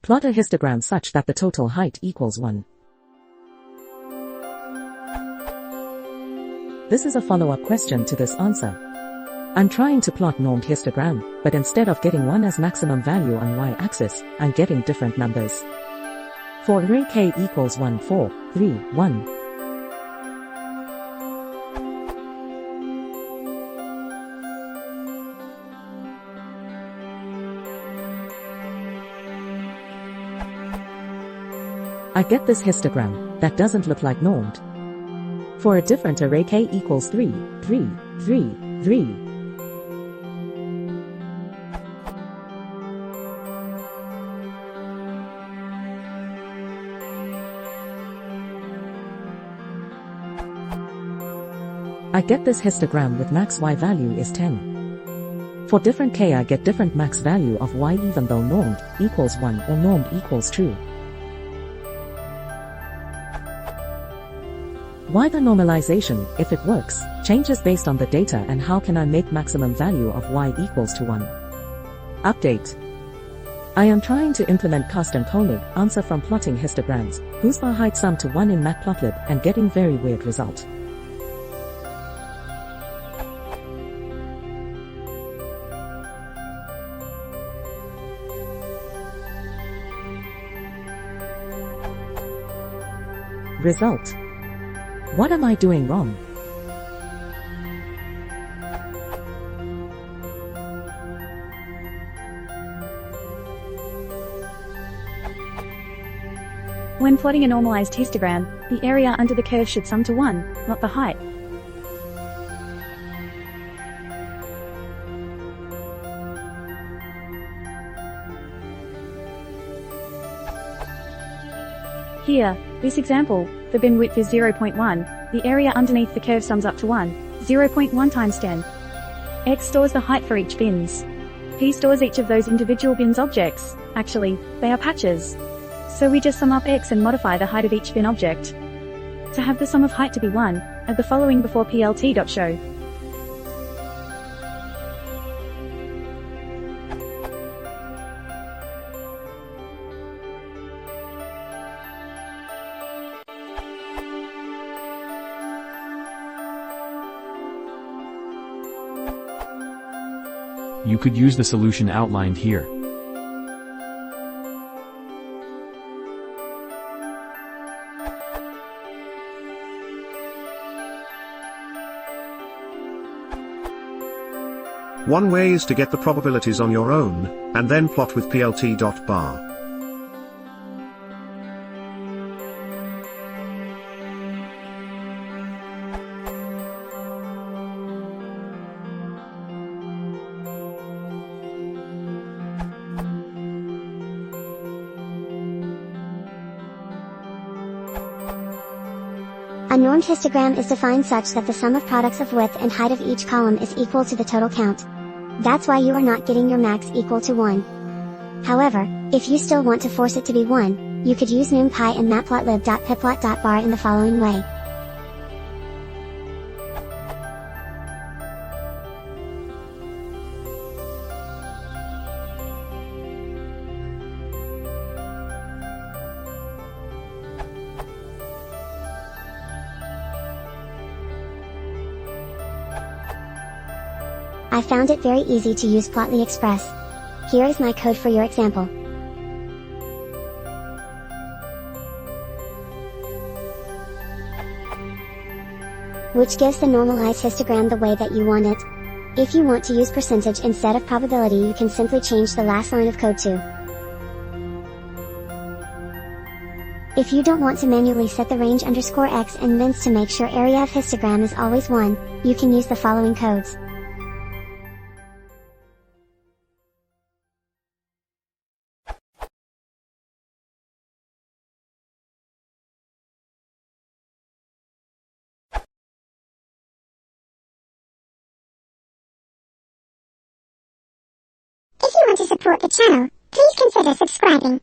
Plot a histogram such that the total height equals 1. This is a follow-up question to this answer. I'm trying to plot normed histogram, but instead of getting 1 as maximum value on y-axis, I'm getting different numbers. For array k equals 1 4 3 1. I get this histogram that doesn't look like normed. For a different array k equals 3 3 3 3. I get this histogram with max y value is 10. For different k I get different max value of y even though normed equals 1 or normed equals true. Why the normalization, if it works, changes based on the data, and how can I make maximum value of y equals to 1? Update. I am trying to implement cast and polling answer from plotting histograms, whose bar height sum to 1 in matplotlib and getting very weird result. Result. What am I doing wrong? When plotting a normalized histogram, the area under the curve should sum to 1, not the height. Here, this example, the bin width is 0.1, the area underneath the curve sums up to 1, 0.1 times 10. X stores the height for each bins. P stores each of those individual bins objects. Actually, they are patches. So we just sum up X and modify the height of each bin object. To have the sum of height to be 1, add the following before plt.show. You could use the solution outlined here. One way is to get the probabilities on your own, and then plot with plt.bar. A normed histogram is defined such that the sum of products of width and height of each column is equal to the total count. That's why you are not getting your max equal to 1. However, if you still want to force it to be 1, you could use numpy and matplotlib.pyplot.bar in the following way. I found it very easy to use Plotly Express. Here is my code for your example. Which gives the normalized histogram the way that you want it. If you want to use percentage instead of probability, you can simply change the last line of code to. If you don't want to manually set the range _x and mins to make sure area of histogram is always 1, you can use the following codes. If you want to support the channel, please consider subscribing.